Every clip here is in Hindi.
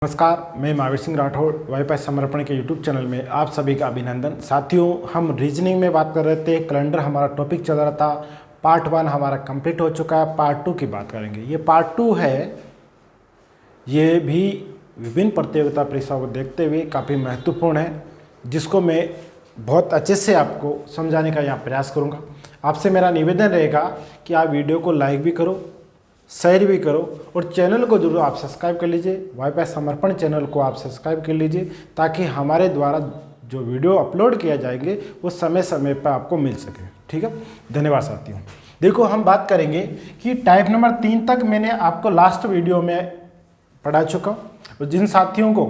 नमस्कार, मैं महावीर सिंह राठौड़ वाईफाई समर्पण के यूट्यूब चैनल में आप सभी का अभिनंदन। साथियों, हम रीजनिंग में बात कर रहे थे। कैलेंडर हमारा टॉपिक चल रहा था। पार्ट 1 हमारा कंप्लीट हो चुका है। पार्ट 2 की बात करेंगे। ये पार्ट 2 है। ये भी विभिन्न प्रतियोगिता परीक्षाओं को देखते हुए काफ़ी महत्वपूर्ण है, जिसको मैं बहुत अच्छे से आपको समझाने का यहाँ प्रयास करूँगा। आपसे मेरा निवेदन रहेगा कि आप वीडियो को लाइक भी करो, शेयर भी करो और चैनल को जरूर आप सब्सक्राइब कर लीजिए। वाईफाई समर्पण चैनल को आप सब्सक्राइब कर लीजिए, ताकि हमारे द्वारा जो वीडियो अपलोड किया जाएंगे वो समय समय पर आपको मिल सके। ठीक है, धन्यवाद साथियों। देखो, हम बात करेंगे कि टाइप नंबर 3 तक मैंने आपको लास्ट वीडियो में पढ़ा चुका हूँ, और जिन साथियों को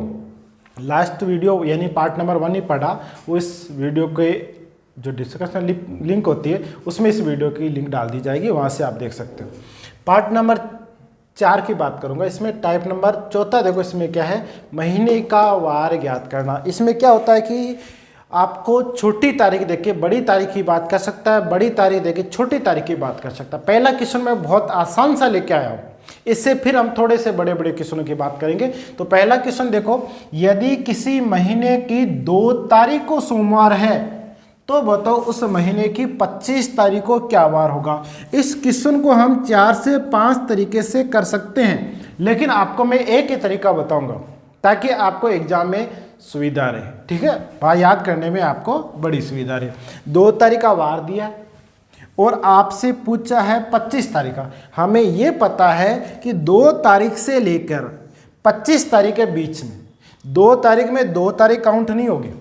लास्ट वीडियो यानी पार्ट नंबर 1 ही पढ़ा, वो इस वीडियो के जो डिस्क्रिप्शन लिंक होती है उसमें इस वीडियो की लिंक डाल दी जाएगी, वहाँ से आप देख सकते हो। पार्ट नंबर 4 की बात करूंगा। इसमें टाइप नंबर 4, देखो इसमें क्या है, महीने का वार ज्ञात करना। इसमें क्या होता है कि आपको छोटी तारीख देके बड़ी तारीख की बात कर सकता है, बड़ी तारीख देके छोटी तारीख की बात कर सकता है। पहला क्वेश्चन मैं बहुत आसान सा लेके आया हूँ, इससे फिर हम थोड़े से बड़े बड़े क्वेश्चनों की बात करेंगे। तो पहला क्वेश्चन देखो, यदि किसी महीने की 2 तारीख को सोमवार है तो बताओ उस महीने की 25 तारीख को क्या वार होगा। इस क्वेश्चन को हम 4 से 5 तरीके से कर सकते हैं, लेकिन आपको मैं एक ही तरीका बताऊंगा ताकि आपको एग्जाम में सुविधा रहे। ठीक है, भाई, याद करने में आपको बड़ी सुविधा रहे। 2 तारीख का वार दिया और आपसे पूछा है 25 तारीख का। हमें यह पता है कि 2 तारीख से लेकर 25 तारीख के बीच में 2 तारीख में 2 तारीख काउंट नहीं होगी,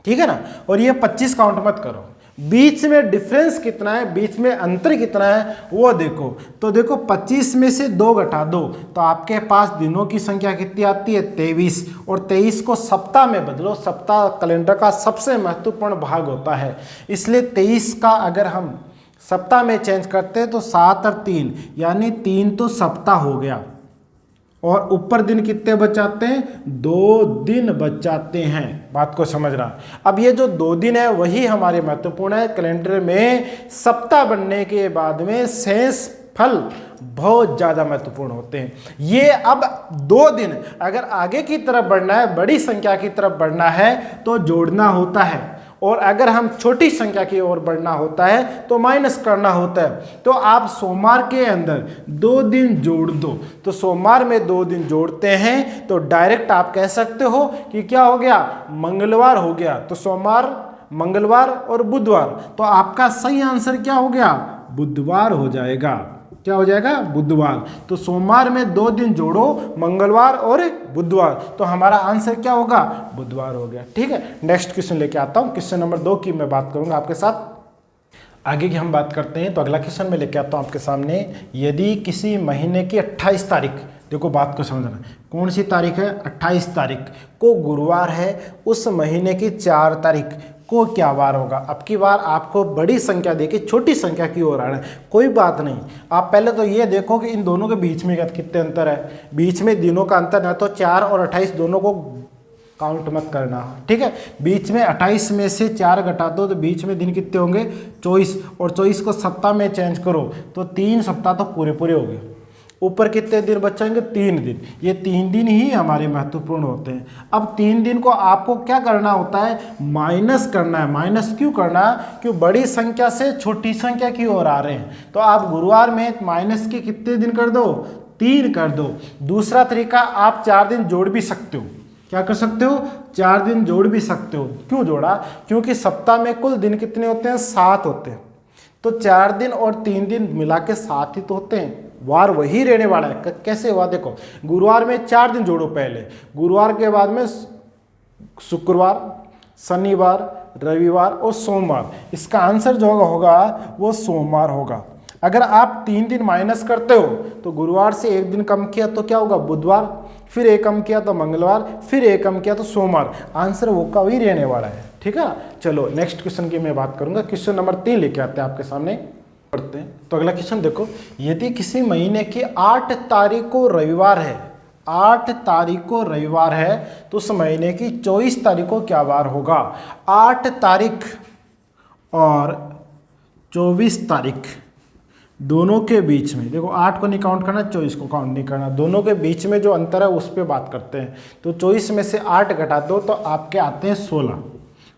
ठीक है ना, और ये 25 काउंट मत करो। बीच में डिफरेंस कितना है, बीच में अंतर कितना है वो देखो। तो देखो, 25 में से 2 घटा दो तो आपके पास दिनों की संख्या कितनी आती है, 23। और 23 को सप्ताह में बदलो। सप्ताह कैलेंडर का सबसे महत्वपूर्ण भाग होता है, इसलिए 23 का अगर हम सप्ताह में चेंज करते हैं तो 7 और 3 यानी 3 तो सप्ताह हो गया, और ऊपर दिन कितने बच जाते हैं, 2 दिन बच जाते हैं। बात को समझ रहा। अब ये जो 2 दिन है वही हमारे महत्वपूर्ण है। कैलेंडर में सप्ताह बनने के बाद में शेष फल बहुत ज़्यादा महत्वपूर्ण होते हैं। ये अब 2 दिन अगर आगे की तरफ बढ़ना है, बड़ी संख्या की तरफ बढ़ना है तो जोड़ना होता है, और अगर हम छोटी संख्या की ओर बढ़ना होता है तो माइनस करना होता है। तो आप सोमवार के अंदर 2 दिन जोड़ दो। तो सोमवार में 2 दिन जोड़ते हैं तो डायरेक्ट आप कह सकते हो कि क्या हो गया, मंगलवार हो गया। तो सोमवार, मंगलवार और बुधवार, तो आपका सही आंसर क्या हो गया, बुधवार हो जाएगा। क्या हो जाएगा, बुधवार। तो सोमवार में 2 दिन जोड़ो, मंगलवार और बुधवार, तो हमारा आंसर क्या होगा, बुधवार हो गया। ठीक है, नेक्स्ट क्वेश्चन लेके आता हूँ। क्वेश्चन नंबर 2 की मैं बात करूंगा आपके साथ। आगे की हम बात करते हैं तो अगला क्वेश्चन मैं लेके आता हूँ आपके सामने। यदि किसी महीने की 28 तारीख, देखो बात को समझना, कौन सी तारीख है, 28 तारीख को गुरुवार है, उस महीने की 4 तारीख को क्या वार होगा। अब की बार आपको बड़ी संख्या देके छोटी संख्या की ओर आना है। कोई बात नहीं, आप पहले तो ये देखो कि इन दोनों के बीच में कितने अंतर है। बीच में दिनों का अंतर है, तो 4 और 28 दोनों को काउंट मत करना। ठीक है, बीच में 28 में से 4 घटा दो तो बीच में दिन कितने होंगे, 24, और 24 को सप्ताह में चेंज करो तो 3 सप्ताह तो पूरे पूरे हो गए। ऊपर कितने दिन बचेंगे, 3 दिन। ये 3 दिन ही हमारे महत्वपूर्ण होते हैं। अब 3 दिन को आपको क्या करना होता है, माइनस करना है। माइनस क्यों करना है, क्यों बड़ी संख्या से छोटी संख्या की ओर आ रहे हैं। तो आप गुरुवार में माइनस के कितने दिन कर दो, 3 कर दो। दूसरा तरीका, आप 4 दिन जोड़ भी सकते हो। क्या कर सकते हो, 4 दिन जोड़ भी सकते हो। क्यों जोड़ा, क्योंकि सप्ताह में कुल दिन कितने होते हैं, 7 होते हैं। तो 4 दिन और 3 दिन मिला के 7 ही तो होते हैं। वार वही रहने वाला है। कैसे हुआ, देखो, गुरुवार में 4 दिन जोड़ो। पहले गुरुवार के बाद में शुक्रवार, शनिवार, रविवार और सोमवार। इसका आंसर जो होगा वो सोमवार होगा। अगर आप 3 दिन माइनस करते हो तो गुरुवार से 1 दिन कम किया तो क्या होगा, बुधवार, फिर 1 कम किया तो मंगलवार, फिर 1 कम किया तो सोमवार। आंसर वो का वही रहने वाला है। ठीक है, चलो नेक्स्ट क्वेश्चन की मैं बात करूंगा। क्वेश्चन नंबर 3 लेके आते हैं आपके सामने, पढ़ते हैं। तो अगला क्वेश्चन देखो, यदि किसी महीने की 8 तारीख को रविवार है, 8 तारीख को रविवार है, तो उस महीने की 24 तारीख को क्या वार होगा। 8 तारीख और 24 तारीख दोनों के बीच में देखो 8 को नहीं काउंट करना, 24 को काउंट नहीं करना, दोनों के बीच में जो अंतर है उस पर बात करते हैं। तो 24 में से 8 घटा दो तो आपके आते हैं 16,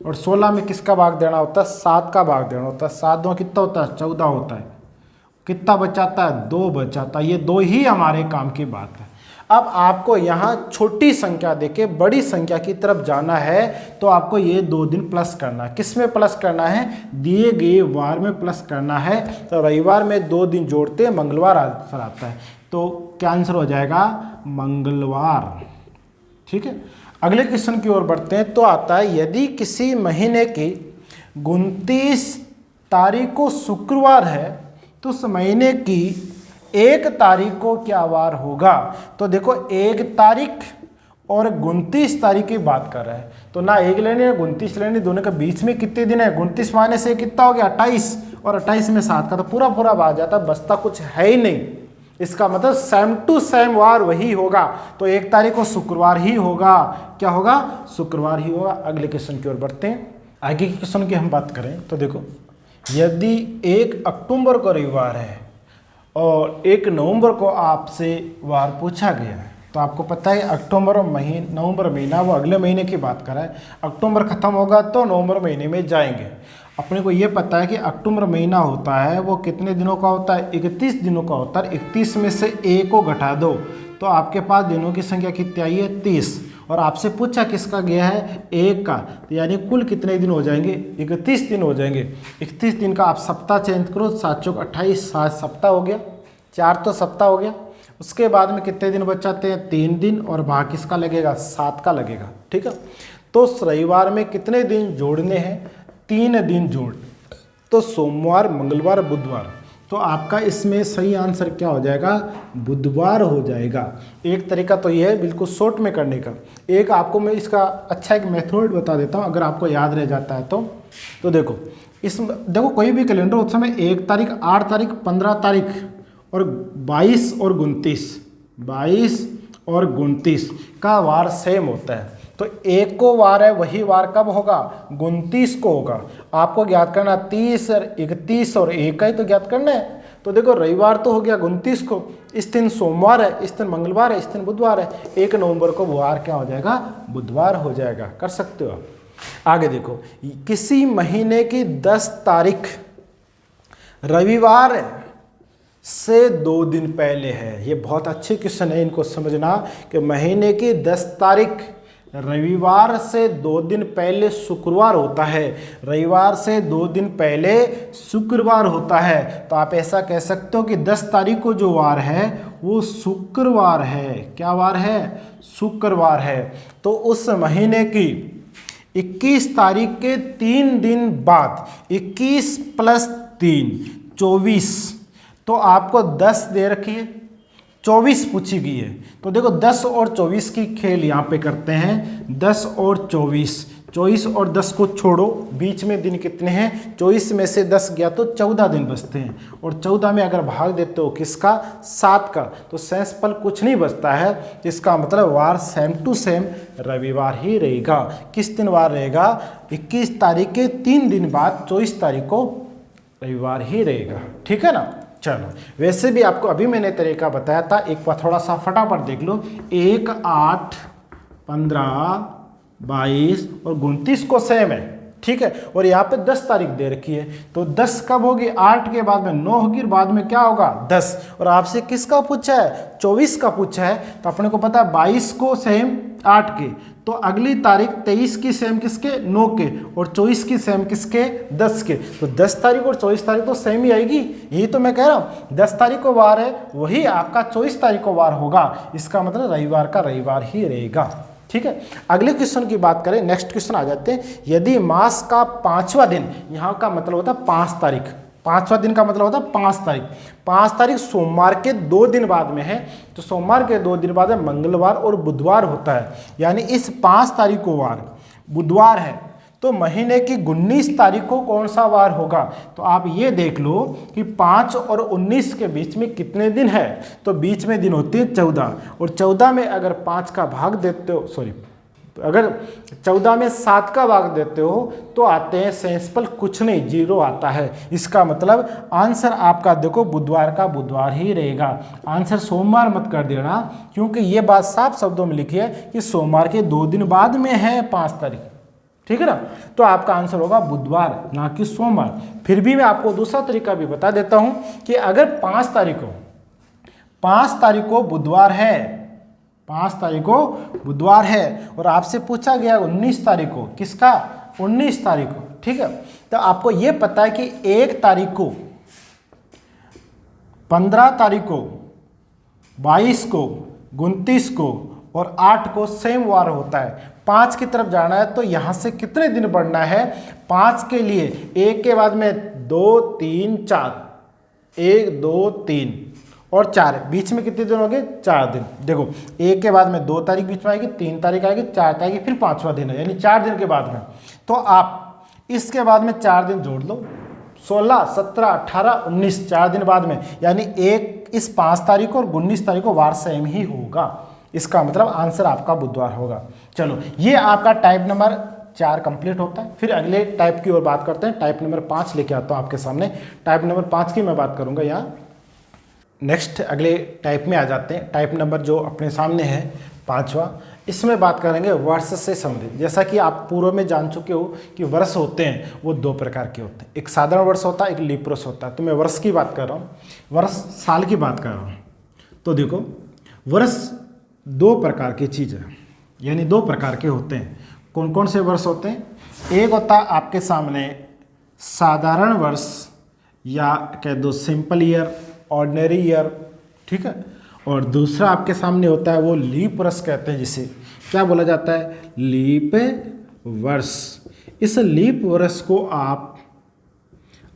और 16 में किसका भाग देना होता है? 7 का भाग देना होता है। 7 दो कितना होता है? 14 होता है। कितना बचाता है? 2 बचाता है। ये 2 ही हमारे काम की बात है। अब आपको यहाँ छोटी संख्या देके बड़ी संख्या की तरफ जाना है तो आपको ये 2 दिन प्लस करना है। किस में प्लस करना है? दिए गए वार में प्लस करना है। तो रविवार में 2 दिन जोड़ते हैं, मंगलवार आंसर आता है। तो क्या आंसर हो जाएगा? मंगलवार। ठीक है, अगले क्वेश्चन की ओर बढ़ते हैं। तो आता है यदि किसी महीने की 29 तारीख को शुक्रवार है तो उस महीने की 1 तारीख को क्या वार होगा? तो देखो 1 तारीख और 29 तारीख की बात कर रहा है, तो ना 1 लेनी है 29 लेनी, दोनों के बीच में कितने दिन है? 29 माइनस से कितना हो गया? 28, और 28 में 7 का तो पूरा पूरा आ जाता, बचता कुछ है ही नहीं। इसका मतलब सेम टू सेम वार वही होगा। तो 1 तारीख को शुक्रवार ही होगा। क्या होगा? शुक्रवार ही होगा। अगले क्वेश्चन की ओर बढ़ते हैं। आगे के क्वेश्चन की हम बात करें तो देखो यदि 1 अक्टूबर को रविवार है और 1 नवंबर को आपसे वार पूछा गया है, तो आपको पता है अक्टूबर और नवंबर महीना वो अगले महीने की बात कर रहा है। अक्टूबर खत्म होगा तो नवंबर महीने में जाएंगे। अपने को ये पता है कि अक्टूबर महीना होता है वो कितने दिनों का होता है? 31 दिनों का होता है। 31 में से 1 को घटा दो तो आपके पास दिनों की संख्या कितनी आई है? 30। और आपसे पूछा किसका गया है? 1 का, तो यानी कुल कितने दिन हो जाएंगे? 31 दिन हो जाएंगे। 31 दिन का आप सप्ताह चेंज करो, 7 चौक 28, 7 सप्ताह हो गया, 4 तो सप्ताह हो गया। उसके बाद में कितने दिन बचाते हैं? 3 दिन, और भाग किसका लगेगा? 7 का लगेगा। ठीक है, तो रविवार में कितने दिन जोड़ने हैं? 3 दिन जोड़, तो सोमवार, मंगलवार, बुधवार। तो आपका इसमें सही आंसर क्या हो जाएगा? बुधवार हो जाएगा। एक तरीका तो ये है बिल्कुल शॉर्ट में करने का। एक आपको मैं इसका अच्छा एक मेथड बता देता हूँ, अगर आपको याद रह जाता है तो देखो देखो कोई भी कैलेंडर उस समय 1 तारीख, 8 तारीख, 15 तारीख और 22 और 29 का वार सेम होता है। तो 1 को वार है, वही वार कब होगा? 29 को होगा। आपको ज्ञात करना 30 और 31 और 1 का ही तो ज्ञात करना है। तो देखो रविवार तो हो गया 29 को, इस दिन सोमवार है, इस दिन मंगलवार है, इस दिन बुधवार है। 1 नवंबर को वार क्या हो जाएगा? बुधवार हो जाएगा। कर सकते हो आप। आगे देखो, किसी महीने की 10 तारीख रविवार से 2 दिन पहले है। ये बहुत अच्छे क्वेश्चन है, इनको समझना कि महीने की 10 तारीख रविवार से 2 दिन पहले शुक्रवार होता है। रविवार से 2 दिन पहले शुक्रवार होता है। तो आप ऐसा कह सकते हो कि 10 तारीख को जो वार है वो शुक्रवार है। क्या वार है? शुक्रवार है। तो उस महीने की 21 तारीख के 3 दिन बाद 21 + 3 24, तो आपको 10 दे रखी है, 24 पूछी गई है। तो देखो 10 और 24 की खेल यहाँ पे करते हैं। 10 और 24 और 10 को छोड़ो, बीच में दिन कितने हैं? 24 में से 10 गया तो 14 दिन बचते हैं। और 14 में अगर भाग देते हो किसका? 7 का, तो शेषफल कुछ नहीं बचता है। इसका मतलब वार सेम टू सेम रविवार ही रहेगा। किस दिन वार रहेगा? 21 तारीख के 3 दिन बाद 24 तारीख को रविवार ही रहेगा। ठीक है ना? चलो, वैसे भी आपको अभी मैंने तरीका बताया था, एक बार थोड़ा सा फटाफट देख लो। 1, 8, 15, 22 और 29 को सेम है। ठीक है, और यहाँ पे 10 तारीख दे रखी है। तो 10 कब होगी? 8 के बाद में 9 होगी, बाद में क्या होगा? 10। और आपसे किसका पूछा है? 24 का पूछा है। तो अपने को पता है 22 को सेम 8 के, तो अगली तारीख 23 की सेम किसके? 9 के, और 24 की सेम किसके? 10 के। तो 10 तारीख और 24 तारीख तो सेम ही आएगी। यही तो मैं कह रहा हूँ, 10 तारीख को वार है वही आपका 24 तारीख को वार होगा। इसका मतलब रविवार का रविवार ही रहेगा। ठीक है, अगले क्वेश्चन की बात करें, नेक्स्ट क्वेश्चन आ जाते हैं। यदि मास का 5वां दिन, यहाँ का मतलब होता है 5 तारीख, 5वां दिन का मतलब होता है 5 तारीख। 5 तारीख सोमवार के 2 दिन बाद में है, तो सोमवार के 2 दिन बाद में मंगलवार और बुधवार होता है। यानी इस 5 तारीख को वार बुधवार है, तो महीने की 19 तारीख को कौन सा वार होगा? तो आप ये देख लो कि 5 और 19 के बीच में कितने दिन है? तो बीच में दिन होते हैं 14, और 14 में अगर 5 का भाग देते हो, तो अगर 14 में 7 का भाग देते हो तो आते हैं सेंसिबल कुछ नहीं, 0 आता है। इसका मतलब आंसर आपका देखो बुधवार का बुधवार ही रहेगा। आंसर सोमवार मत कर देना, क्योंकि ये बात साफ शब्दों में लिखी है कि सोमवार के 2 दिन बाद में है 5 तारीख, ठीक है ना। तो आपका आंसर होगा बुधवार, ना कि सोमवार। फिर भी मैं आपको दूसरा तरीका भी बता देता हूं कि अगर 5 तारीख को बुधवार है, 5 तारीख को बुधवार है और आपसे पूछा गया 19 तारीख को, किसका 19 तारीख को, ठीक है। तो आपको यह पता है कि 1 तारीख को, 15 तारीख को, 22 को, 29 को और 8 को सेम वार होता है। 5 की तरफ जाना है तो यहां से कितने दिन बढ़ना है? 5 के लिए 1 के बाद में 2 3 4, 1 2 3 और 4, बीच में कितने दिन हो गए? 4 दिन। देखो 1 के बाद में 2 तारीख बीच में आएगी, 3 तारीख आएगी, 4 तारीख, फिर 5वां दिन है, यानी 4 दिन के बाद में। तो आप इसके बाद में 4 दिन जोड़ लो, 16 17 18 19, 4 दिन बाद में, यानी इस 5 तारीख को और 19 तारीख को वार सेम ही होगा। इसका मतलब आंसर आपका बुधवार होगा। चलो, ये आपका टाइप नंबर 4 कंप्लीट होता है। फिर अगले टाइप की ओर बात करते हैं। टाइप नंबर 5 लेके आता हूँ आपके सामने। टाइप नंबर 5 की मैं बात करूंगा यहाँ। नेक्स्ट अगले टाइप में आ जाते हैं। टाइप नंबर जो अपने सामने है 5वां, इसमें बात करेंगे वर्ष से संबंधित। जैसा कि आप पूर्व में जान चुके हो कि वर्ष होते हैं वो 2 प्रकार के होते हैं, एक साधारण वर्ष होता है, एक लीप वर्ष होता है। तो मैं वर्ष की बात कर रहा हूँ, वर्ष साल की बात कर रहा हूँ। तो देखो वर्ष 2 प्रकार की चीज़ है, यानी 2 प्रकार के होते हैं। कौन कौन से वर्ष होते हैं? एक होता है आपके सामने साधारण वर्ष, या कह दो सिंपल ईयर, ऑर्डिनरी ईयर, ठीक है। और दूसरा आपके सामने होता है वो लीप वर्ष कहते हैं, जिसे क्या बोला जाता है? लीप वर्ष। इस लीप वर्ष को आप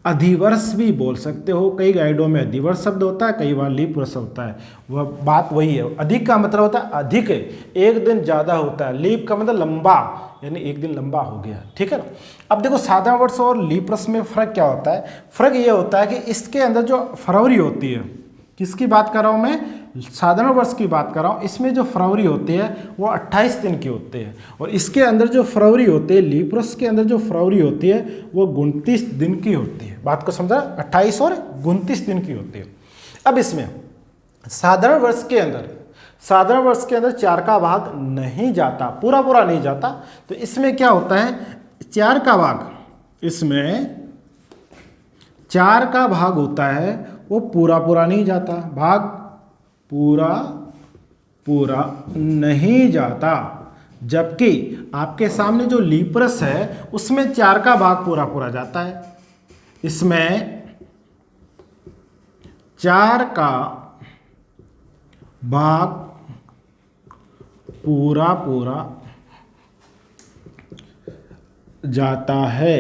अधिवर्ष भी बोल सकते हो। कई गाइडों में अधिवर्ष शब्द होता है, कई बार लीप वर्ष होता है। वह बात वही है। अधिक का मतलब होता है अधिक है, एक दिन ज़्यादा होता है। लीप का मतलब लंबा, यानी एक दिन लंबा हो गया, ठीक है ना। अब देखो साधारण वर्ष और लीप वर्ष में फ़र्क क्या होता है? फ़र्क ये होता है कि इसके अंदर जो फरवरी होती है, किसकी बात कर रहा हूँ मैं? साधारण वर्ष की बात कर रहा हूँ। इसमें जो फरवरी होती है वो 28 दिन की होती है, और इसके अंदर जो फरवरी होती है, लीप वर्ष के अंदर जो फरवरी होती है वो 29 दिन की होती है। बात को समझा? 28 और 29 दिन की होती है। अब इसमें साधारण वर्ष के अंदर 4 का भाग नहीं जाता, पूरा पूरा नहीं जाता। तो इसमें क्या होता है? 4 का भाग, इसमें 4 का भाग होता है वो पूरा पूरा नहीं जाता, भाग पूरा पूरा नहीं जाता। जबकि आपके सामने जो लीप वर्ष है उसमें 4 का भाग पूरा पूरा जाता है। इसमें 4 का भाग पूरा पूरा जाता है।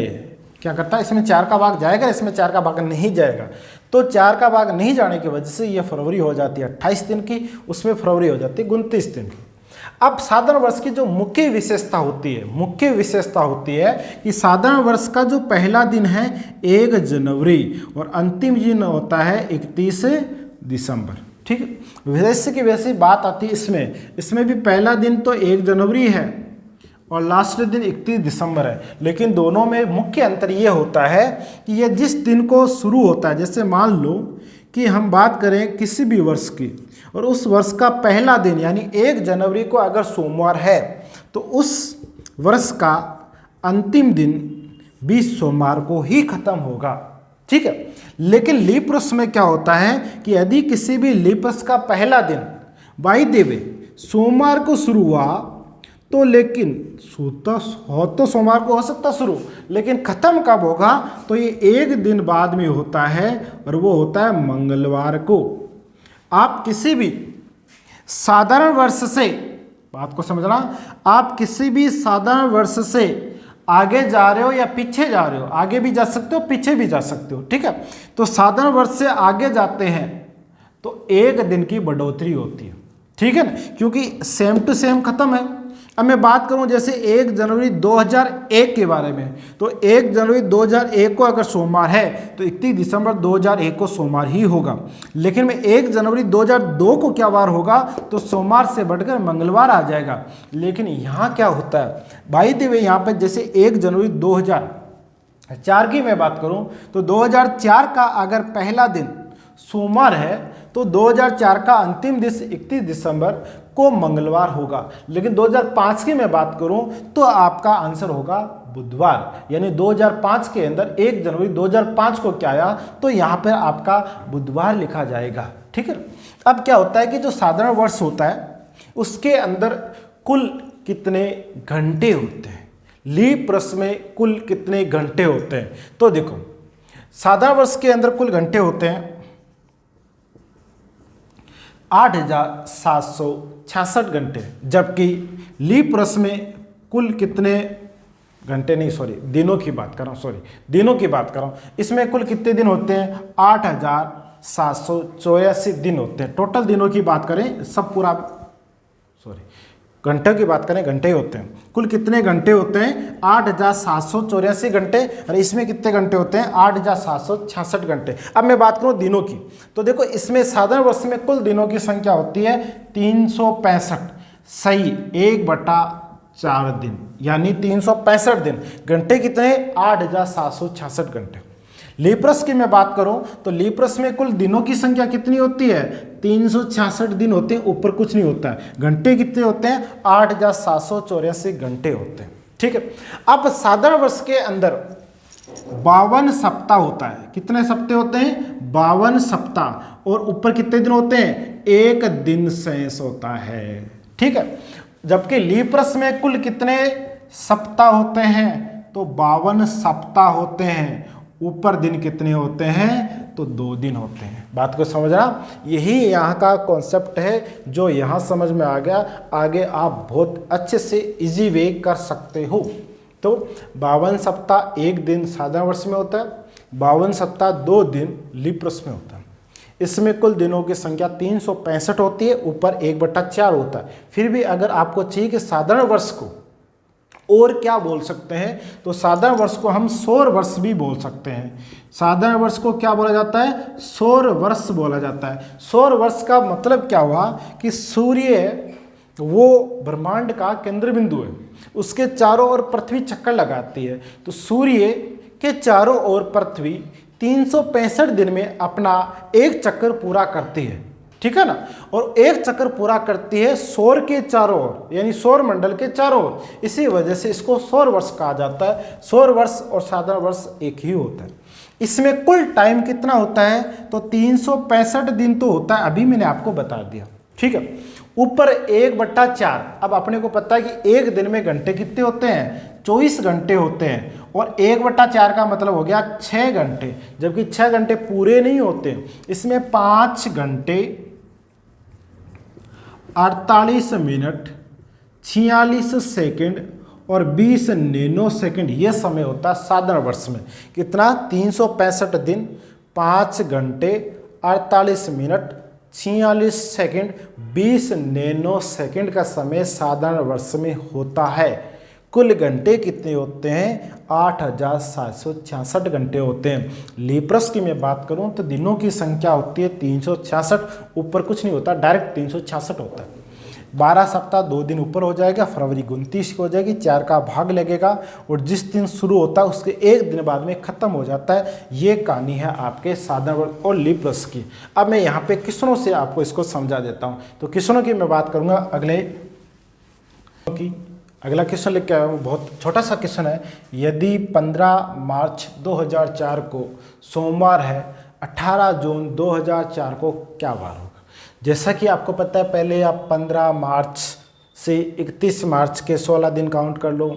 क्या करता है? इसमें 4 का भाग जाएगा, इसमें 4 का भाग नहीं जाएगा। तो 4 का भाग नहीं जाने की वजह से ये फरवरी हो जाती है 28 दिन की, उसमें फरवरी हो जाती है 29 दिन की। अब साधारण वर्ष की जो मुख्य विशेषता होती है कि साधारण वर्ष का जो पहला दिन है 1 जनवरी और अंतिम दिन होता है 31 दिसंबर, ठीक है। वैसे की वैसी बात आती है इसमें भी पहला दिन तो 1 जनवरी है और लास्ट दिन 31 दिसंबर है। लेकिन दोनों में मुख्य अंतर ये होता है कि ये जिस दिन को शुरू होता है, जैसे मान लो कि हम बात करें किसी भी वर्ष की, और उस वर्ष का पहला दिन यानी 1 जनवरी को अगर सोमवार है तो उस वर्ष का अंतिम दिन भी सोमवार को ही खत्म होगा, ठीक है। लेकिन लीप वर्ष में क्या होता है कि यदि किसी भी लीप वर्ष का पहला दिन बाई द वे सोमवार को शुरू हुआ तो, लेकिन तो सोमवार को हो सकता शुरू, लेकिन खत्म कब होगा? तो ये 1 दिन बाद में होता है और वो होता है मंगलवार को। आप किसी भी साधारण वर्ष से, बात को समझना, आप किसी भी साधारण वर्ष से आगे जा रहे हो या पीछे जा रहे हो, आगे भी जा सकते हो पीछे भी जा सकते हो, ठीक है। तो साधारण वर्ष से आगे जाते हैं तो 1 दिन की बढ़ोतरी होती है, ठीक है ना, क्योंकि सेम टू सेम खत्म है। अब मैं बात करूं जैसे 1 जनवरी 2001 के बारे में, तो 1 जनवरी 2001 को अगर सोमवार है तो 31 दिसंबर 2001 को सोमवार ही होगा। लेकिन में 1 जनवरी 2002 को क्या वार होगा, तो सोमवार से बढ़कर मंगलवार आ जाएगा। लेकिन यहाँ क्या होता है भाई देवे, यहाँ पर जैसे 1 जनवरी 2004 की मैं बात करूं तो 2004 का अगर पहला दिन सोमवार है तो 2004 का अंतिम दिन 31 दिसंबर को मंगलवार होगा। लेकिन 2005 की मैं बात करूं तो आपका आंसर होगा बुधवार, यानी 2005 के अंदर 1 जनवरी 2005 को क्या आया, तो यहाँ पर आपका बुधवार लिखा जाएगा। ठीक है। अब क्या होता है कि जो साधारण वर्ष होता है उसके अंदर कुल कितने घंटे होते हैं, लीप वर्ष में कुल कितने घंटे होते हैं, तो देखो साधारण वर्ष के अंदर कुल घंटे होते हैं 8,766 घंटे, जबकि लीप वर्ष में कुल कितने घंटे नहीं सॉरी दिनों की बात कर रहा हूँ, दिनों की बात कर रहा हूँ, इसमें कुल कितने दिन होते हैं 8,784 दिन होते हैं। टोटल दिनों की बात करें सब पूरा घंटे की बात करें घंटे होते हैं, कुल कितने घंटे होते हैं 8,784 घंटे, और इसमें कितने घंटे होते हैं 8,766 घंटे। अब मैं बात करूं दिनों की, तो देखो इसमें साधारण वर्ष में कुल दिनों की संख्या होती है 365, सही 1/4 दिन, यानी 365 दिन। घंटे कितने 8,766 घंटे। लीप वर्ष की मैं बात करूं तो लीप वर्ष में कुल दिनों की संख्या कितनी होती है 366 दिन होते हैं, ऊपर कुछ नहीं होता है। घंटे कितने होते हैं 8,784 घंटे होते हैं। ठीक है। अब साधारण वर्ष के अंदर 52 सप्ताह होता है। कितने सप्ताह होते हैं 52 सप्ताह, और ऊपर कितने दिन होते हैं 1 दिन शेष होता है। ठीक है। जबकि लीप वर्ष में कुल कितने सप्ताह होते हैं, तो 52 सप्ताह होते हैं, ऊपर दिन कितने होते हैं तो 2 दिन होते हैं। बात को समझना, यही यहाँ का कॉन्सेप्ट है जो यहाँ समझ में आ गया, आगे आप बहुत अच्छे से इजी वे कर सकते हो। तो 52 सप्ताह 1 दिन साधारण वर्ष में होता है, 52 सप्ताह 2 दिन लीप वर्ष में होता है। इसमें कुल दिनों की संख्या 365 होती है, ऊपर 1/4 होता है। फिर भी अगर आपको चाहिए कि साधारण वर्ष को और क्या बोल सकते हैं, तो साधारण वर्ष को हम सौर वर्ष भी बोल सकते हैं। साधारण वर्ष को क्या बोला जाता है सौर वर्ष बोला जाता है। सौर वर्ष का मतलब क्या हुआ कि सूर्य वो ब्रह्मांड का केंद्र बिंदु है, उसके चारों ओर पृथ्वी चक्कर लगाती है, तो सूर्य के चारों ओर पृथ्वी 365 दिन में अपना एक चक्कर पूरा करती है। ठीक है ना, और एक चक्कर पूरा करती है सौर के चारों ओर, यानी सौर मंडल के चारों ओर। इसी वजह से इसको सौर वर्ष कहा जाता है। सौर वर्ष और साधारण वर्ष एक ही होता है। इसमें कुल टाइम कितना होता है, तो 365 दिन तो होता है, अभी मैंने आपको बता दिया। ठीक है। ऊपर 1/4। अब अपने को पता है कि एक दिन में घंटे कितने होते हैं 24 घंटे होते हैं, और 1/4 का मतलब हो गया 6 घंटे, जबकि 6 घंटे पूरे नहीं होते। इसमें 5 घंटे 48 मिनट 46 सेकंड और 20 नैनो सेकंड ये समय होता है साधारण वर्ष में। कितना 365 दिन 5 घंटे 48 मिनट 46 सेकंड 20 नैनो सेकंड का समय साधारण वर्ष में होता है। कुल घंटे कितने होते हैं 8,766 घंटे होते हैं। लीप वर्ष की मैं बात करूं तो दिनों की संख्या होती है 366, ऊपर कुछ नहीं होता, डायरेक्ट 366 होता है। 12 सप्ताह 2 दिन ऊपर हो जाएगा, फरवरी 29 को हो जाएगी, 4 का भाग लगेगा, और जिस दिन शुरू होता है उसके एक दिन बाद में खत्म हो जाता है। ये कहानी है आपके साधारण वर्ष और लीप वर्ष की। अब मैं यहाँ पे क्वेश्चनों से आपको इसको समझा देता हूँ। तो क्वेश्चनों की मैं बात करूँगा अगला क्वेश्चन लेके आया हूँ, बहुत छोटा सा क्वेश्चन है। यदि 15 मार्च 2004 को सोमवार है, 18 जून 2004 को क्या वार होगा? जैसा कि आपको पता है, पहले आप 15 मार्च से 31 मार्च के 16 दिन काउंट कर लो,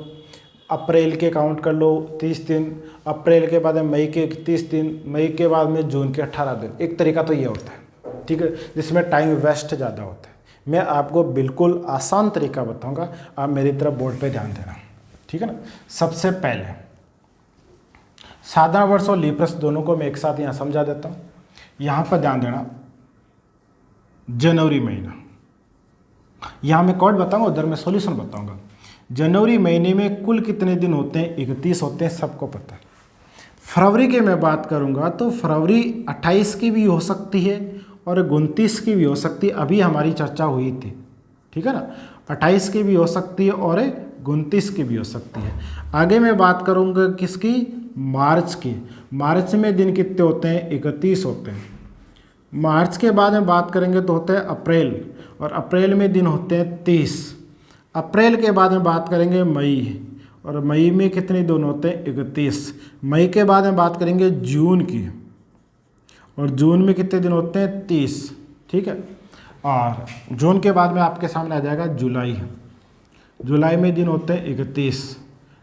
अप्रैल के काउंट कर लो 30 दिन, अप्रैल के बाद में मई के 31 दिन, मई के बाद में जून के 18 दिन। एक तरीका तो ये होता है, ठीक है, जिसमें टाइम वेस्ट ज़्यादा होता है। मैं आपको बिल्कुल आसान तरीका बताऊंगा, आप मेरी तरफ बोर्ड पे ध्यान देना, ठीक है ना। सबसे पहले साधारण वर्ष और लीप वर्ष दोनों को मैं एक साथ यहाँ समझा देता हूँ। यहाँ पर ध्यान देना, जनवरी महीना, यहाँ मैं कोड बताऊंगा, उधर मैं सॉल्यूशन बताऊंगा। जनवरी महीने में कुल कितने दिन होते हैं? 31 होते हैं, सबको पता है। फरवरी की मैं बात करूंगा तो फरवरी 28 की भी हो सकती है और 29 की भी हो सकती है, अभी हमारी चर्चा हुई थी, ठीक है ना। 28 की भी हो सकती है और 29 की भी हो सकती है। आगे मैं बात करूंगा किसकी? मार्च की। मार्च में दिन कितने होते हैं? 31 होते हैं। मार्च के बाद में बात करेंगे तो होता है अप्रैल, और अप्रैल में दिन होते हैं 30। अप्रैल के बाद में बात करेंगे मई, और मई में कितने दिन होते हैं? 31। मई के बाद में बात करेंगे जून की, और जून में कितने दिन होते हैं? 30, ठीक है। और जून के बाद में आपके सामने आ जाएगा जुलाई। जुलाई में दिन होते हैं 31।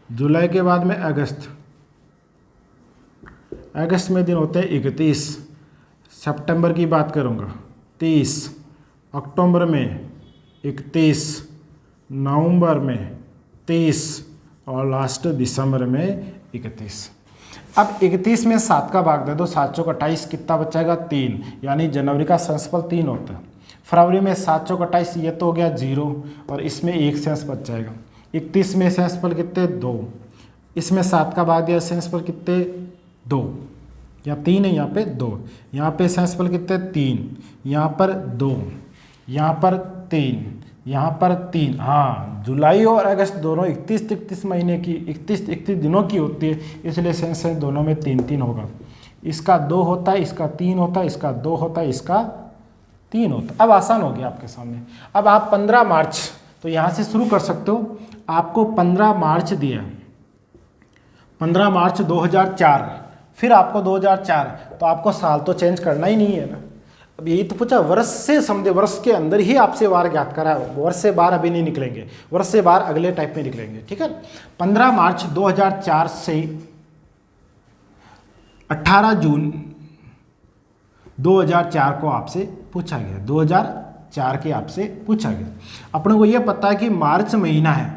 जुलाई के बाद में अगस्त, अगस्त में दिन होते हैं 31। सितंबर की बात करूँगा 30, अक्टूबर में 31, नवंबर में 30 और लास्ट दिसंबर में 31। अब 31 में 7 का भाग दे दो, 7 चौक 28, कितना बचेगा? 3, यानी जनवरी का सेंसफल 3 होता है। फरवरी में 7 चौक 28, ये तो हो गया 0 और इसमें 1 सेंस बच जाएगा। 31 में सेंसफल कितने? 2, इसमें 7 का भाग दिया, सेंसफल कितने? 2 या 3 है, यहाँ पे 2, यहाँ पे सेंसफल कितने? 3, यहाँ पर 2, यहाँ पर 3, यहाँ पर 3। हाँ, जुलाई और अगस्त दोनों 31 महीने की 31 दिनों की होती है, इसलिए सेंस दोनों में 3 होगा। इसका 2 होता है, इसका 3 होता है, इसका 2 होता है, इसका 3 होता है। अब आसान हो गया आपके सामने। अब आप 15 मार्च, तो यहाँ से शुरू कर सकते हो। आपको 15 मार्च दिया, 15 मार्च 2004, फिर आपको 2004, तो आपको साल तो चेंज करना ही नहीं है ना। अब यही तो पूछा, वर्ष से समझे, वर्ष के अंदर ही आपसे वार ज्ञात करा है। वर्ष से बाहर अभी नहीं निकलेंगे, वर्ष से बाहर अगले टाइप में निकलेंगे, ठीक है। 15 मार्च 2004 से 18 जून 2004 को आपसे पूछा गया, 2004 के आपसे पूछा गया। अपने को यह पता है कि मार्च महीना है,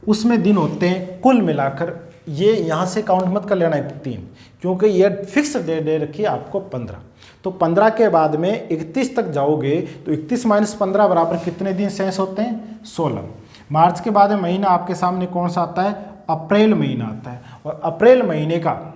उसमें दिन होते हैं कुल मिलाकर, ये यहाँ से काउंट मत कर लेना 3, क्योंकि ये फिक्स दे रखी है आपको 15। तो 15 के बाद में 31 तक जाओगे तो 31 माइनस 15 बराबर कितने दिन शेष होते हैं? 16। मार्च के बाद में महीना आपके सामने कौन सा आता है? अप्रैल महीना आता है, और अप्रैल महीने का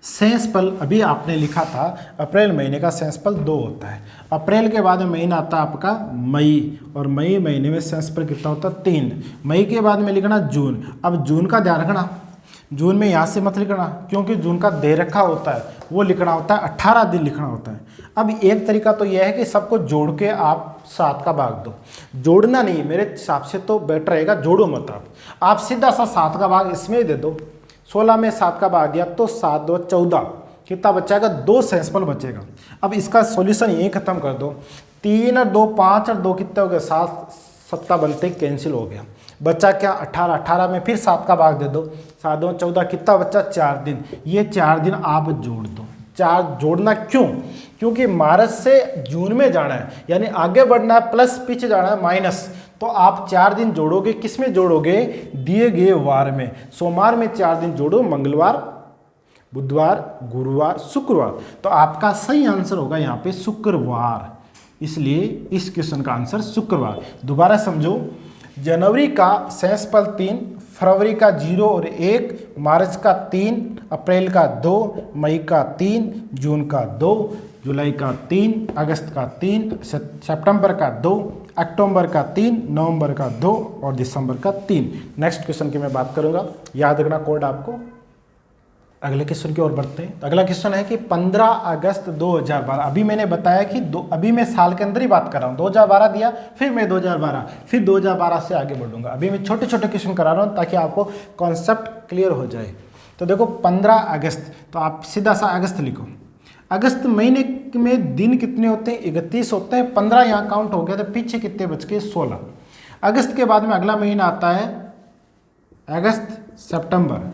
सेंसफल अभी आपने लिखा था, अप्रैल महीने का सेंसफल 2 होता है। अप्रैल के बाद में महीना आता है आपका मई, और मई महीने में सेंसफल कितना होता है? 3। मई के बाद में लिखना जून। अब जून का ध्यान रखना, जून में यहाँ से मत लिखना, क्योंकि जून का दे रखा होता है, वो लिखना होता है 18 दिन लिखना होता है। अब एक तरीका तो यह है कि सबको जोड़ के आप 7 का भाग दो। जोड़ना नहीं, मेरे हिसाब से तो बेटर रहेगा, जोड़ो मत आप सीधा सा 7 का भाग इसमें ही दे दो। 16 में 7 का भाग दिया तो 7 2 14, कितना बचेगा? 2 सेंसफल बचेगा। अब इसका सॉल्यूशन यही खत्म कर दो। 3 और 2 5 और 2 कितने हो गए? 7 7 बनते कैंसिल हो गया, बच्चा क्या? 18। 18 में फिर 7 का भाग दे दो, 7 2 14, कितना बच्चा? 4 दिन। ये 4 दिन आप जोड़ दो। 4 जोड़ना क्यों? क्योंकि मार्च से जून में जाना है, यानी आगे बढ़ना है, प्लस पीछे जाना है माइनस। तो आप 4 दिन जोड़ोगे, किस में जोड़ोगे? दिए गए वार में। सोमवार में 4 दिन जोड़ो, मंगलवार, बुधवार, गुरुवार, शुक्रवार। तो आपका सही आंसर होगा यहाँ पे शुक्रवार, इसलिए इस क्वेश्चन का आंसर शुक्रवार। दोबारा समझो, जनवरी का सेंसफल 3, फरवरी का 0 और 1, मार्च का 3, अप्रैल का 2, मई का 3, जून का 2, जुलाई का 3, अगस्त का 3, सितंबर का 2, अक्टूबर का 3, नवंबर का 2 और दिसंबर का 3। नेक्स्ट क्वेश्चन की मैं बात करूंगा, याद रखना कोड आपको। अगले क्वेश्चन की ओर बढ़ते हैं। तो अगला क्वेश्चन है कि 15 अगस्त 2012, अभी मैंने बताया कि अभी मैं साल के अंदर ही बात कर रहा हूँ। 2012 दिया, फिर मैं 2012, फिर 2012 से आगे बढ़ूंगा। अभी मैं छोटे छोटे क्वेश्चन करा रहा हूँ ताकि आपको कॉन्सेप्ट क्लियर हो जाए। तो देखो 15 अगस्त, तो आप सीधा सा अगस्त लिखो। अगस्त महीने में दिन कितने होते हैं? 31 होते हैं। 15 यहाँ काउंट हो गया, तो पीछे कितने बच गए? 16। अगस्त के बाद में अगला महीना आता है अगस्त, सितंबर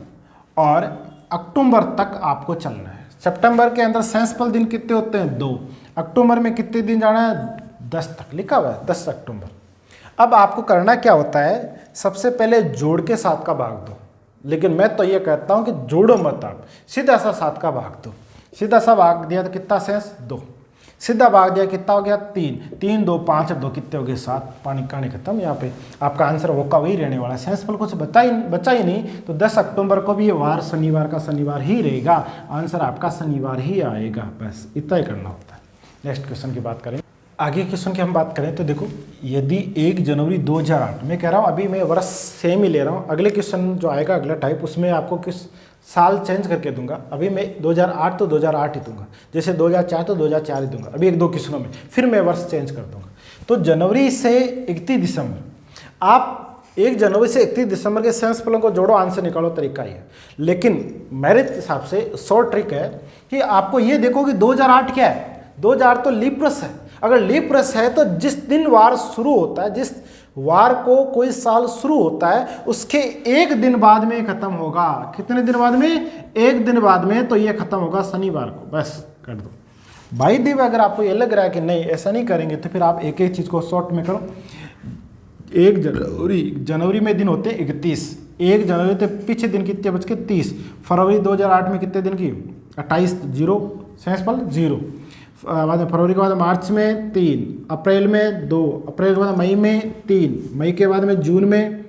और अक्टूबर तक आपको चलना है। सितंबर के अंदर सेंसफल दिन कितने होते हैं? 2। अक्टूबर में कितने दिन जाना है? 10 तक लिखा हुआ है, 10 अक्टूबर। अब आपको करना क्या होता है? सबसे पहले जोड़ के 7 का भाग दो, लेकिन मैं तो ये कहता हूं कि जोड़ो मत, आप सीधा सा 7 का भाग दो। सीधा सा भाग दिया तो कितना शेष? 2। सीधा भाग दिया, कितना हो गया 3, 3 2 5 2 कितने हो गए 7, पानी कहानी खत्म। यहाँ पे आपका आंसर वो का वही रहने वाला है। सेंसफुल कुछ बचा ही नहीं, तो 10 अक्टूबर को भी ये वार शनिवार का शनिवार ही रहेगा, आंसर आपका शनिवार ही आएगा, बस इतना ही करना होता है। नेक्स्ट क्वेश्चन की बात करें, आगे क्वेश्चन की हम बात करें तो देखो, यदि 1 जनवरी 2008, मैं कह रहा हूँ अभी मैं वर्ष सेम ही ले रहा हूँ, अगले क्वेश्चन जो आएगा अगला टाइप उसमें आपको किस साल चेंज करके दूंगा। अभी मैं 2008 तो 2008 ही दूंगा, जैसे 2004 तो 2004 ही दूंगा, अभी 1-2 क्वेश्चनों में फिर मैं वर्ष चेंज कर दूंगा। तो जनवरी से 31 दिसंबर, आप 1 जनवरी से 31 दिसंबर के सेंस फलों को जोड़ो, आंसर निकालो, तरीका ही है। लेकिन मेरे हिसाब से शॉर्ट ट्रिक है कि आपको ये देखो कि 2008 क्या है, 2008 तो लीप वर्ष है। अगर लीप वर्ष है तो जिस दिन वार शुरू होता है, जिस वार को कोई साल शुरू होता है उसके 1 दिन बाद में खत्म होगा। कितने दिन बाद में? 1 दिन बाद में, तो ये खत्म होगा शनिवार को, बस कर दो। बाई दी अगर आपको ये लग रहा है कि नहीं ऐसा नहीं करेंगे तो फिर आप एक एक चीज़ को शॉर्ट में करो। 1 जनवरी में दिन होते हैं 31, 1 जनवरी तो पीछे दिन कितने बच के 30, फरवरी 2008 में कितने दिन की 28, 0 सेंसफल 0, बाद में फरवरी के बाद मार्च में 3, अप्रैल में 2, अप्रैल के बाद मई में 3, मई के बाद में जून में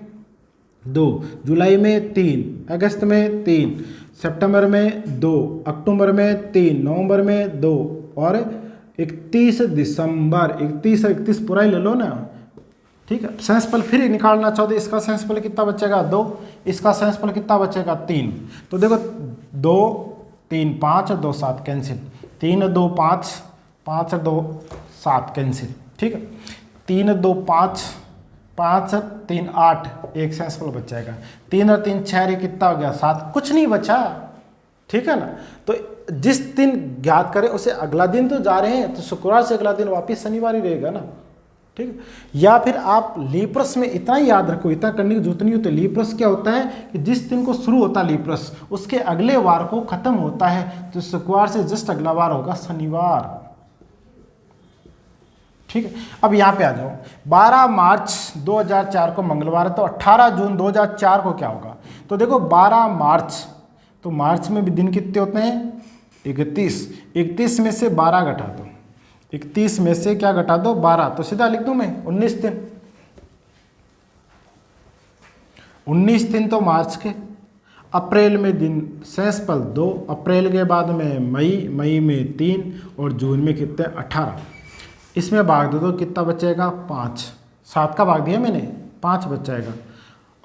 2, जुलाई में 3, अगस्त में 3, सितंबर में 2, अक्टूबर में 3, नवंबर में 2 और 31 दिसंबर। 31 पूरा ही ले लो ना, ठीक है। सेंसफल फिर निकालना चाहो तो इसका सेंसफल कितना बचेगा 2, इसका सेंसफल कितना बचेगा 3। तो देखो 2 3 5 2 7 कैंसिल, 3 2 5 5 2 7 कैंसिल, ठीक है। 3 2 5 5 3 8, एक सेंसफल बच जाएगा। 3 और 3 6, ये कितना हो गया 7, कुछ नहीं बचा, ठीक है ना। तो जिस दिन ज्ञात करें उसे अगला दिन तो जा रहे हैं, तो शुक्रवार से अगला दिन वापिस शनिवार ही रहेगा ना, ठीक है। या फिर आप लीप्रस में इतना ही याद रखो, इतना करने की जरूरत नहीं होती। लीप्रस क्या होता है कि जिस दिन को शुरू होता है लीप्रस उसके अगले वार को खत्म होता है, तो शुक्रवार से जस्ट अगला वार होगा शनिवार, ठीक है। अब यहाँ पे आ जाओ, 12 मार्च 2004 को मंगलवार है, तो 18 जून 2004 को क्या होगा? तो देखो 12 मार्च, तो मार्च में भी दिन कितने होते हैं 31, 31 में से 12 घटा दो, 31 में से क्या घटा दो 12, तो सीधा लिख दूं मैं 19 दिन। 19 दिन तो मार्च के। अप्रैल में दिन सेंसफल 2, अप्रैल के बाद में मई, मई में 3 और जून में कितने 18। इसमें भाग दे दो, कितना बचेगा 5, 7 का भाग दिया मैंने, 5 बच जाएगा।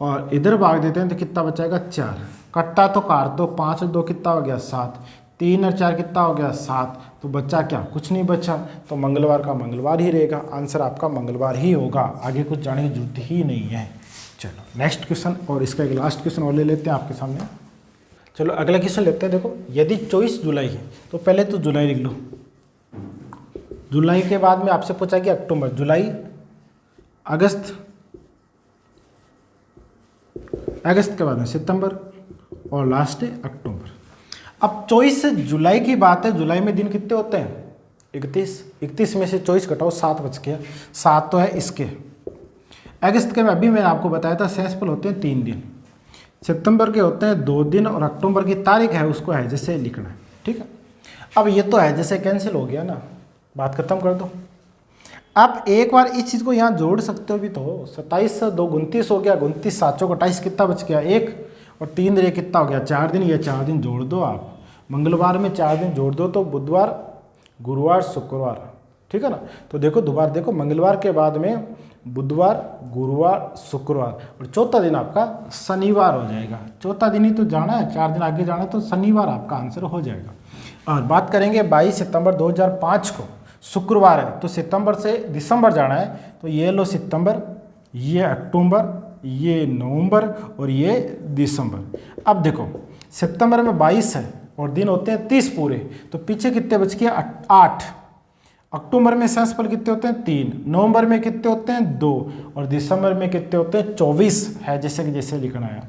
और इधर भाग देते हैं तो कितना बचेगा 4, कट्टा तो काट दो, 5 2 कितना हो गया 7, 3 और 4 कितना हो गया 7, तो बच्चा क्या, कुछ नहीं बचा। तो मंगलवार का मंगलवार ही रहेगा, आंसर आपका मंगलवार ही होगा, आगे कुछ जाने की जरूरत ही नहीं है। चलो नेक्स्ट क्वेश्चन, और इसका एक लास्ट क्वेश्चन और ले लेते हैं आपके सामने। चलो अगला क्वेश्चन लेते हैं। देखो यदि 24 जुलाई है तो पहले तो जुलाई लिख लो, जुलाई के बाद में आपसे पूछा कि अक्टूबर, जुलाई, अगस्त, अगस्त के बाद में सितंबर और लास्ट है अक्टूबर। अब 24 जुलाई की बात है, जुलाई में दिन कितने होते हैं 31, 31 में से 24 घटाओ 7 बच गया, 7 तो है इसके। अगस्त के में अभी मैंने आपको बताया था सेंसफल होते हैं 3 दिन, सितंबर के होते हैं 2 दिन और अक्टूबर की तारीख है उसको है जैसे लिखना है, ठीक है। अब ये तो है जैसे कैंसिल हो गया ना, बात खत्म कर दो। आप एक बार इस चीज़ को यहाँ जोड़ सकते हो भी तो, 27 2 29 हो गया, 29 7 28 कितना बच गया 1 और 3 रे कितना हो गया 4 दिन, ये 4 दिन जोड़ दो आप, मंगलवार में 4 दिन जोड़ दो तो बुधवार, गुरुवार, शुक्रवार, ठीक है ना। तो देखो दोबारा देखो, मंगलवार के बाद में बुधवार, गुरुवार, शुक्रवार और चौथा दिन आपका शनिवार हो जाएगा। चौथा दिन ही तो जाना है, 4 दिन आगे जाना है, तो शनिवार आपका आंसर हो जाएगा। और बात करेंगे 22 सितंबर 2005 को, शुक्रवार है, तो सितंबर से दिसंबर जाना है, तो ये लो सितंबर, ये अक्टूबर, ये नवंबर और ये दिसंबर। अब देखो सितंबर में 22 है और दिन होते हैं 30 पूरे, तो पीछे कितने बच गए 8। अक्टूबर में सेंसफल कितने होते हैं 3, नवंबर में कितने होते हैं 2 और दिसंबर में कितने होते हैं 24 है, जैसे कि जैसे लिखना है।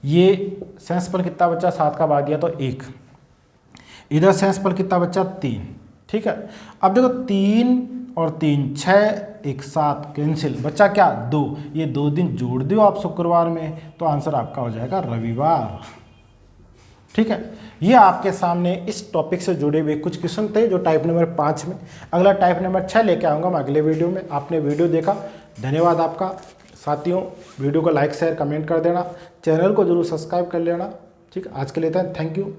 ये सेंसफल कितना बचा 7 का भाग दिया तो 1, इधर सेंसफल कितना बचा 3, ठीक है। अब देखो 3 और 3 6, 1 7 कैंसिल, बचा क्या 2, ये 2 दिन जोड़ दो आप शुक्रवार में, तो आंसर आपका हो जाएगा रविवार। ठीक है, ये आपके सामने इस टॉपिक से जुड़े हुए कुछ क्वेश्चन थे जो टाइप नंबर 5 में। अगला टाइप नंबर 6 लेके आऊँगा मैं अगले वीडियो में। आपने वीडियो देखा, धन्यवाद आपका। साथियों, वीडियो को लाइक शेयर कमेंट कर देना, चैनल को जरूर सब्सक्राइब कर लेना। ठीक, आज के लिए थैंक यू।